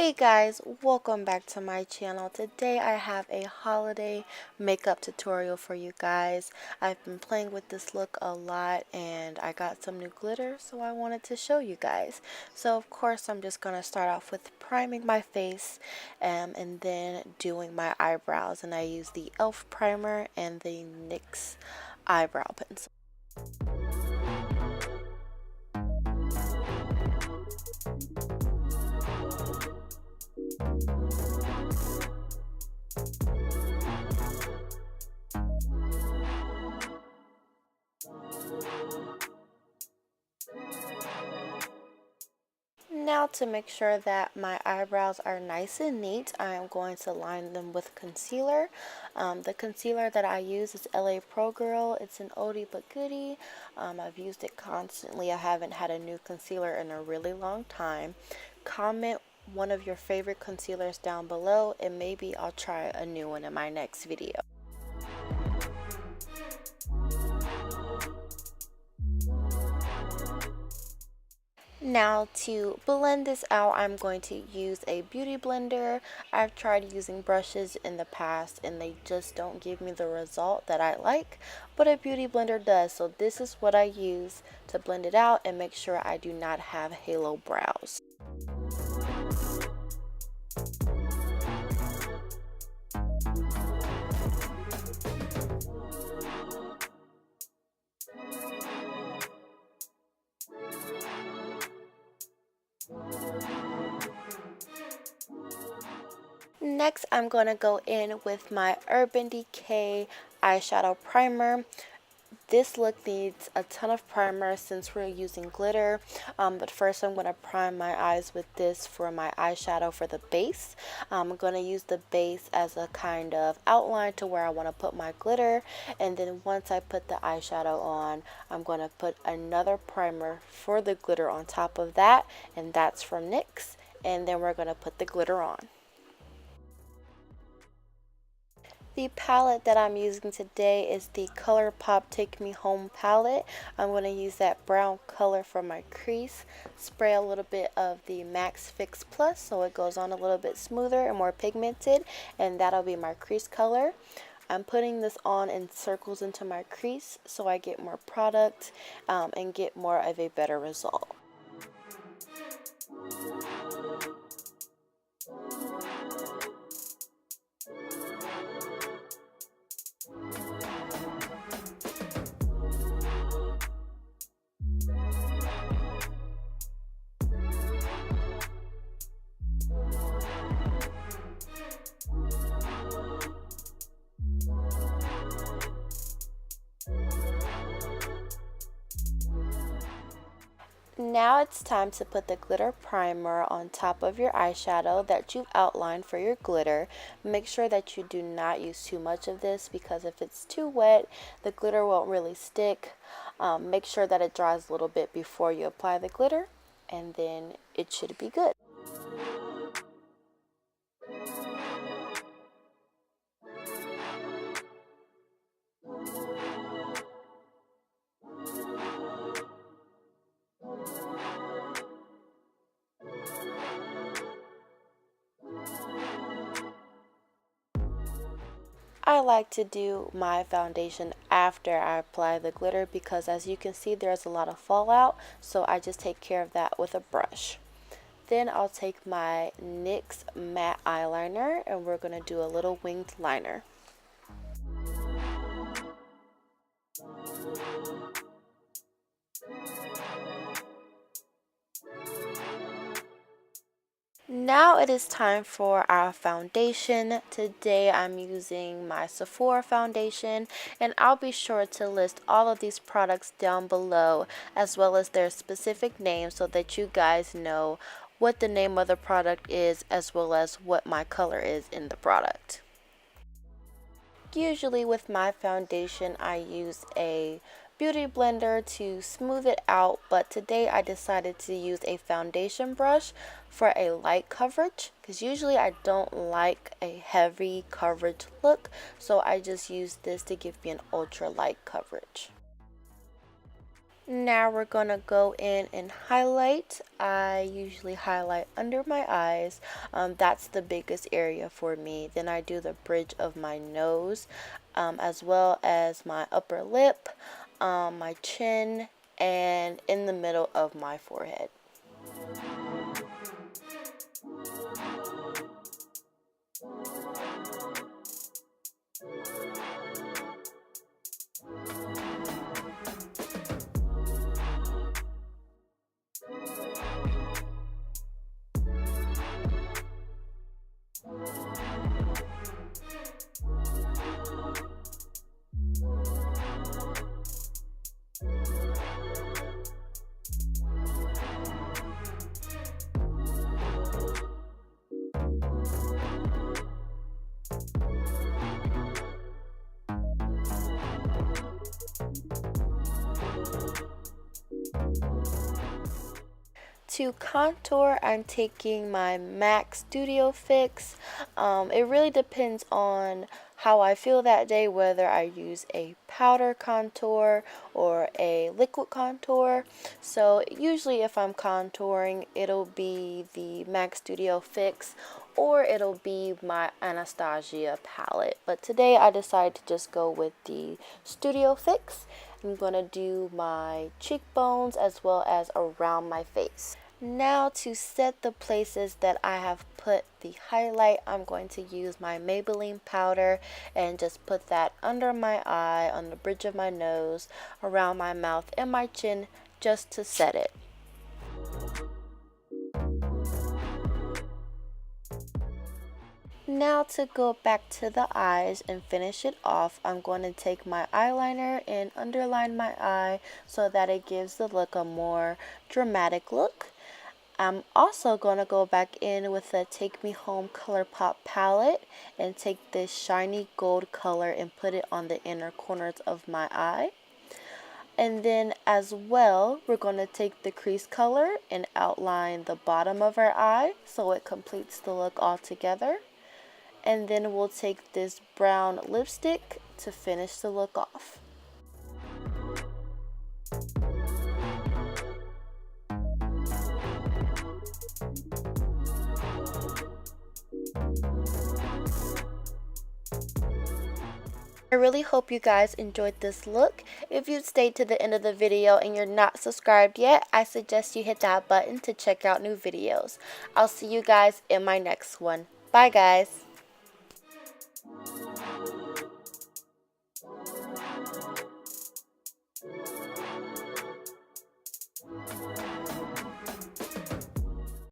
Hey guys, welcome back to my channel. Today I have a holiday makeup tutorial for you guys. I've been playing with this look a lot and I got some new glitter, so I wanted to show you guys. So of course I'm just going to start off with priming my face and then doing my eyebrows, and I use the e.l.f. primer and the NYX eyebrow pencil. Now, to make sure that my eyebrows are nice and neat, I am going to line them with concealer. The concealer that I use is LA Pro Girl. It's an oldie but goodie. I've used it constantly. I haven't had a new concealer in a really long time. Comment one of your favorite concealers down below and maybe I'll try a new one in my next video. Now, to blend this out, I'm going to use a beauty blender. I've tried using brushes in the past and they just don't give me the result that I like, but a beauty blender does. So this is what I use to blend it out and make sure I do not have halo brows. Next, I'm going to go in with my Urban Decay eyeshadow primer. This look needs a ton of primer since we're using glitter, but first I'm going to prime my eyes with this for my eyeshadow for the base. I'm going to use the base as a kind of outline to where I want to put my glitter, and then once I put the eyeshadow on, I'm going to put another primer for the glitter on top of that, and that's from NYX, and then we're going to put the glitter on. The palette that I'm using today is the ColourPop Take Me Home palette. I'm going to use that brown color for my crease. Spray a little bit of the Max Fix Plus so it goes on a little bit smoother and more pigmented, and that'll be my crease color. I'm putting this on in circles into my crease so I get more product and get more of a better result. Now it's time to put the glitter primer on top of your eyeshadow that you've outlined for your glitter. Make sure that you do not use too much of this because if it's too wet, the glitter won't really stick. Make sure that it dries a little bit before you apply the glitter, and then it should be good. I like to do my foundation after I apply the glitter because as you can see there's a lot of fallout, so I just take care of that with a brush. Then I'll take my NYX matte eyeliner and we're going to do a little winged liner. Now it is time for our foundation. Today I'm using my Sephora foundation, and I'll be sure to list all of these products down below as well as their specific names so that you guys know what the name of the product is as well as what my color is in the product. Usually with my foundation I use a beauty blender to smooth it out, but today I decided to use a foundation brush for a light coverage because usually I don't like a heavy coverage look, so I just use this to give me an ultra light coverage. Now we're going to go in and highlight. I usually highlight under my eyes. That's the biggest area for me. Then I do the bridge of my nose, as well as my upper lip, my chin, and in the middle of my forehead. To contour, I'm taking my MAC Studio Fix. It really depends on how I feel that day, whether I use a powder contour or a liquid contour. So usually if I'm contouring, it'll be the MAC Studio Fix or it'll be my Anastasia palette. But today I decided to just go with the Studio Fix. I'm going to do my cheekbones as well as around my face. Now to set the places that I have put the highlight, I'm going to use my Maybelline powder and just put that under my eye, on the bridge of my nose, around my mouth and my chin just to set it. Now to go back to the eyes and finish it off, I'm going to take my eyeliner and underline my eye so that it gives the look a more dramatic look. I'm also going to go back in with the Take Me Home ColourPop palette and take this shiny gold color and put it on the inner corners of my eye. And then as well, we're going to take the crease color and outline the bottom of our eye so it completes the look all together. And then we'll take this brown lipstick to finish the look off. I really hope you guys enjoyed this look. If you stayed to the end of the video and you're not subscribed yet, I suggest you hit that button to check out new videos. I'll see you guys in my next one. Bye guys.